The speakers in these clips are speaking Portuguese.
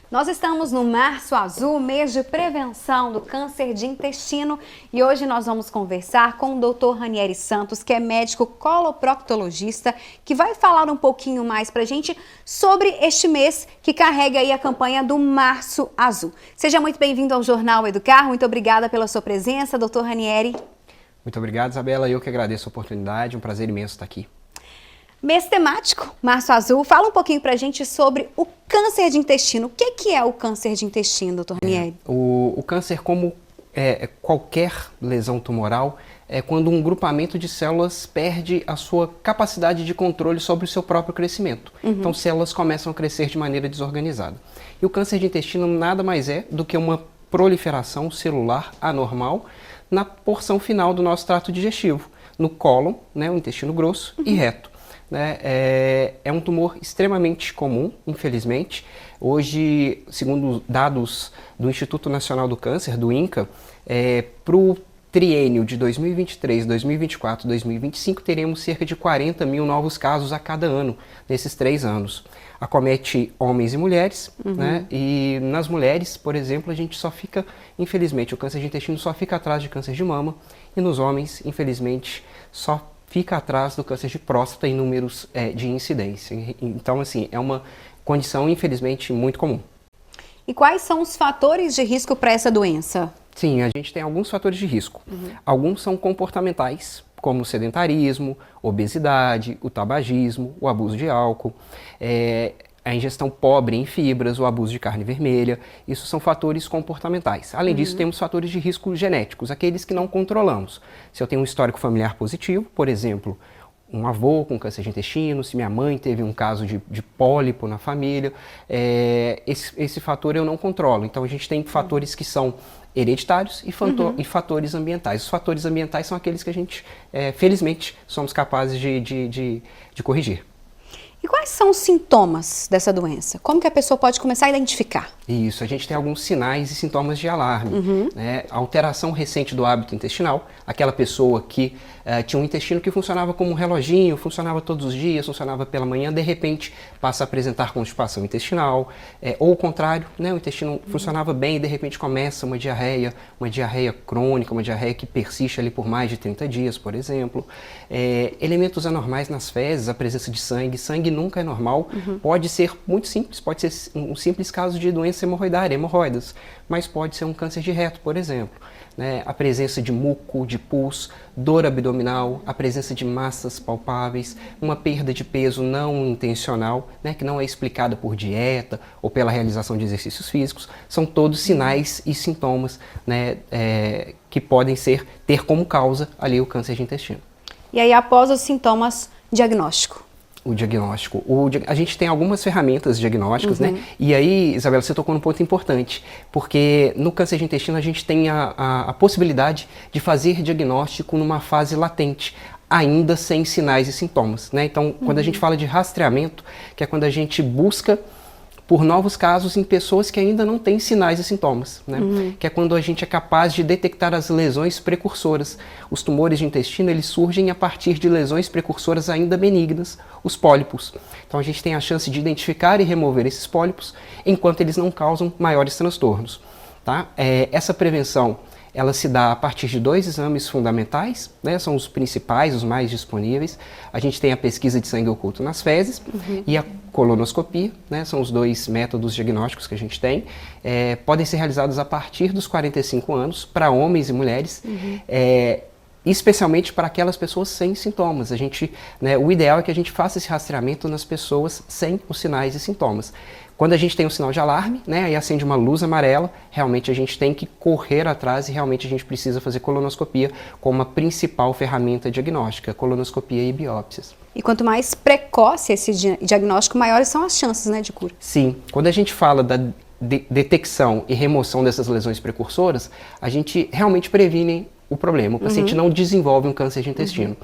Nós estamos no Março Azul, mês de prevenção do câncer de intestino, e hoje nós vamos conversar com o Dr. Ranieri Santos, que é médico coloproctologista, que vai falar um pouquinho mais pra gente sobre este mês que carrega aí a campanha do Março Azul. Seja muito bem-vindo ao Jornal Educar, muito obrigada pela sua presença, Dr. Ranieri. Muito obrigado, Isabela, eu que agradeço a oportunidade, um prazer imenso estar aqui. Mês temático, Março Azul, fala um pouquinho pra gente sobre o câncer de intestino. O que é o câncer de intestino, doutor Ranieri? O câncer, como qualquer lesão tumoral, é quando um grupamento de células perde a sua capacidade de controle sobre o seu próprio crescimento. Então, células começam a crescer de maneira desorganizada. E o câncer de intestino nada mais é do que uma proliferação celular anormal na porção final do nosso trato digestivo, no cólon, né, o intestino grosso e reto. É um tumor extremamente comum, infelizmente. Hoje, segundo dados do Instituto Nacional do Câncer, do INCA, para o triênio de 2023, 2024, 2025, teremos cerca de 40 mil novos casos a cada ano, nesses 3 anos. Acomete homens e mulheres, né? E nas mulheres, por exemplo, a gente só fica, infelizmente, o câncer de intestino só fica atrás de câncer de mama, e nos homens, infelizmente, só fica atrás do câncer de próstata em números de incidência. Então, assim, é uma condição, infelizmente, muito comum. E quais são os fatores de risco para essa doença? Sim, a gente tem alguns fatores de risco. Alguns são comportamentais, como o sedentarismo, obesidade, o tabagismo, o abuso de álcool, a ingestão pobre em fibras, o abuso de carne vermelha. Isso são fatores comportamentais. Além disso, temos fatores de risco genéticos, aqueles que não controlamos. Se eu tenho um histórico familiar positivo, por exemplo, um avô com câncer de intestino, se minha mãe teve um caso de pólipo na família, esse fator eu não controlo. Então, a gente tem fatores que são hereditários e fatores ambientais. Os fatores ambientais são aqueles que a gente, felizmente, somos capazes de corrigir. E quais são os sintomas dessa doença? Como que a pessoa pode começar a identificar? Isso, a gente tem alguns sinais e sintomas de alarme. Né? A alteração recente do hábito intestinal, aquela pessoa que tinha um intestino que funcionava como um reloginho, funcionava todos os dias, funcionava pela manhã, de repente passa a apresentar constipação intestinal, ou o contrário, né? O intestino funcionava bem e de repente começa uma diarreia crônica, uma diarreia que persiste ali por mais de 30 dias, por exemplo. Elementos anormais nas fezes, a presença de sangue. Sangue nunca é normal, pode ser muito simples, pode ser um simples caso de doença hemorroidária, hemorroidas, mas pode ser um câncer de reto, por exemplo. Né? A presença de muco, de pus, dor abdominal, a presença de massas palpáveis, uma perda de peso não intencional, né? Que não é explicada por dieta ou pela realização de exercícios físicos, são todos sinais e sintomas, né? Que podem ter como causa ali o câncer de intestino. E aí, após os sintomas, diagnóstico? O diagnóstico. A gente tem algumas ferramentas diagnósticas, né? E aí, Isabela, você tocou num ponto importante, porque no câncer de intestino a gente tem a possibilidade de fazer diagnóstico numa fase latente, ainda sem sinais e sintomas, né? Então, quando a gente fala de rastreamento, que é quando a gente busca por novos casos em pessoas que ainda não têm sinais e sintomas, né? Que é quando a gente é capaz de detectar as lesões precursoras. Os tumores de intestino, eles surgem a partir de lesões precursoras ainda benignas, os pólipos. Então a gente tem a chance de identificar e remover esses pólipos enquanto eles não causam maiores transtornos, tá? Essa prevenção, ela se dá a partir de 2 exames fundamentais, né? São os principais, os mais disponíveis. A gente tem a pesquisa de sangue oculto nas fezes e a colonoscopia, né? São os 2 métodos diagnósticos que a gente tem. Podem ser realizados a partir dos 45 anos para homens e mulheres, especialmente para aquelas pessoas sem sintomas. Né, o ideal é que a gente faça esse rastreamento nas pessoas sem os sinais e sintomas. Quando a gente tem um sinal de alarme, né, aí acende uma luz amarela, realmente a gente tem que correr atrás e realmente a gente precisa fazer colonoscopia como a principal ferramenta diagnóstica, colonoscopia e biópsias. E quanto mais precoce esse diagnóstico, maiores são as chances, né, de cura? Sim, quando a gente fala da detecção e remoção dessas lesões precursoras, a gente realmente previne o problema. O paciente não desenvolve um câncer de intestino.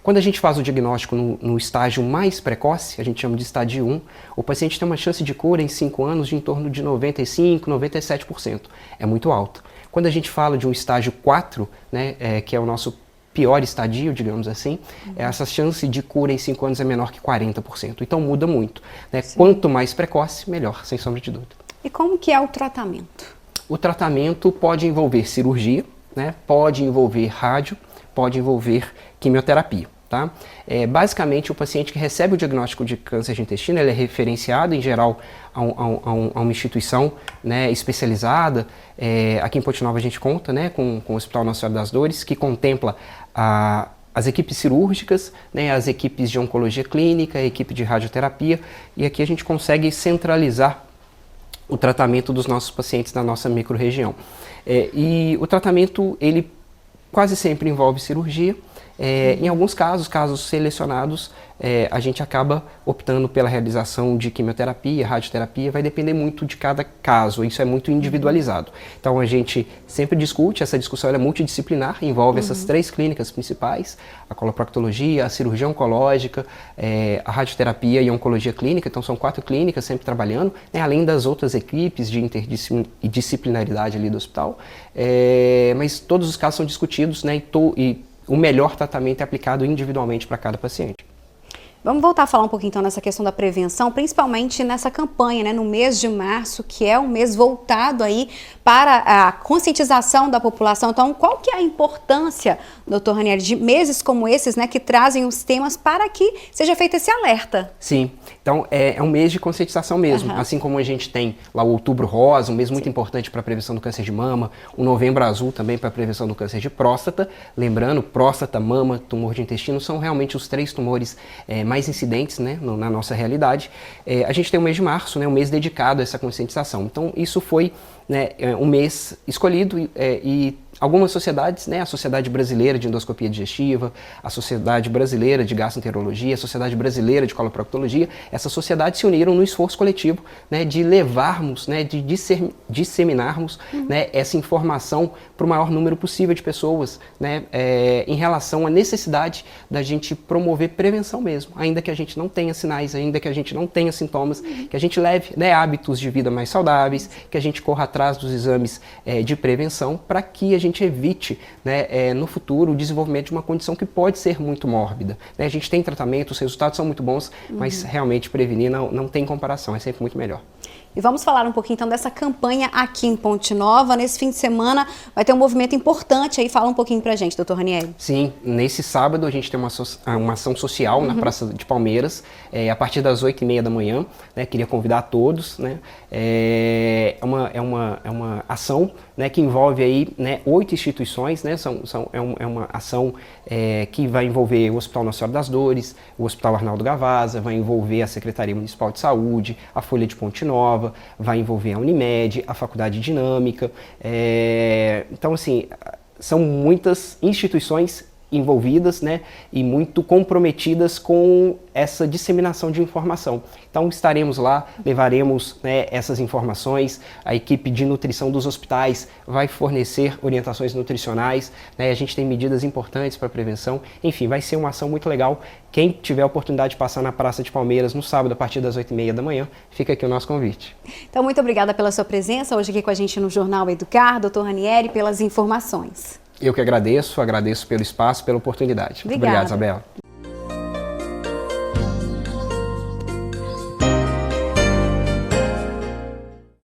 Quando a gente faz o diagnóstico no estágio mais precoce, a gente chama de estágio 1, o paciente tem uma chance de cura em 5 anos de em torno de 95%, 97%. É muito alto. Quando a gente fala de um estágio 4, né, que é o nosso pior estadio, digamos assim, essa chance de cura em 5 anos é menor que 40%. Então muda muito, né? Quanto mais precoce, melhor, sem sombra de dúvida. E como que é o tratamento? O tratamento pode envolver cirurgia, né? Pode envolver rádio, pode envolver quimioterapia. Tá? Basicamente, o paciente que recebe o diagnóstico de câncer de intestino, ele é referenciado, em geral, a uma instituição, né, especializada. Aqui em Ponte Nova a gente conta, né, com o Hospital Nossa Senhora das Dores, que contempla as equipes cirúrgicas, né, as equipes de oncologia clínica, a equipe de radioterapia, e aqui a gente consegue centralizar o tratamento dos nossos pacientes da nossa microrregião. E o tratamento, ele quase sempre envolve cirurgia. Em alguns casos selecionados, a gente acaba optando pela realização de quimioterapia, radioterapia, vai depender muito de cada caso, isso é muito individualizado. Então a gente sempre discute, essa discussão é multidisciplinar, envolve essas 3 clínicas principais, a coloproctologia, a cirurgia oncológica, a radioterapia e a oncologia clínica, então são 4 clínicas sempre trabalhando, né, além das outras equipes de interdisciplinaridade ali do hospital, mas todos os casos são discutidos, né, e o melhor tratamento é aplicado individualmente para cada paciente. Vamos voltar a falar um pouquinho então nessa questão da prevenção, principalmente nessa campanha, né, no mês de março, que é um mês voltado aí para a conscientização da população. Então, qual que é a importância, doutor Ranieri, de meses como esses, né, que trazem os temas para que seja feito esse alerta? Sim, então é um mês de conscientização mesmo, assim como a gente tem lá o Outubro Rosa, um mês muito importante para a prevenção do câncer de mama, o Novembro Azul também para a prevenção do câncer de próstata. Lembrando, próstata, mama, tumor de intestino são realmente os 3 tumores mais incidentes, né, na nossa realidade. A gente tem o mês de março, né, um mês dedicado a essa conscientização. Então isso foi, né, um mês escolhido e algumas sociedades, né, a Sociedade Brasileira de Endoscopia Digestiva, a Sociedade Brasileira de Gastroenterologia, a Sociedade Brasileira de Coloproctologia, essas sociedades se uniram no esforço coletivo, né, de levarmos, né, de disseminarmos, né, essa informação para o maior número possível de pessoas, né, em relação à necessidade da gente promover prevenção mesmo, ainda que a gente não tenha sinais, ainda que a gente não tenha sintomas, que a gente leve, né, hábitos de vida mais saudáveis, que a gente corra atrás dos exames de prevenção para que a gente evite, né, no futuro o desenvolvimento de uma condição que pode ser muito mórbida. Né? A gente tem tratamento, os resultados são muito bons, mas realmente prevenir não tem comparação, é sempre muito melhor. E vamos falar um pouquinho então dessa campanha aqui em Ponte Nova. Nesse fim de semana vai ter um movimento importante aí. Fala um pouquinho pra gente, doutor Ranieri. Sim, nesse sábado a gente tem uma ação social na Praça de Palmeiras, a partir das 8h30 da manhã. Né, queria convidar a todos. Né, é uma ação, né, que envolve aí, né, 8 instituições. Né, é uma ação que vai envolver o Hospital Nossa Senhora das Dores, o Hospital Arnaldo Gavazza, vai envolver a Secretaria Municipal de Saúde, a Folha de Ponte Nova, vai envolver a Unimed, a Faculdade Dinâmica. Então, assim, são muitas instituições envolvidas, né, e muito comprometidas com essa disseminação de informação. Então estaremos lá, levaremos, né, essas informações, a equipe de nutrição dos hospitais vai fornecer orientações nutricionais, né, a gente tem medidas importantes para prevenção, enfim, vai ser uma ação muito legal. Quem tiver a oportunidade de passar na Praça de Palmeiras no sábado, a partir das 8h30 da manhã, fica aqui o nosso convite. Então, muito obrigada pela sua presença hoje aqui com a gente no Jornal Educar, doutor Ranieri, pelas informações. Eu que agradeço pelo espaço, pela oportunidade. Obrigada. Muito obrigado, Isabela.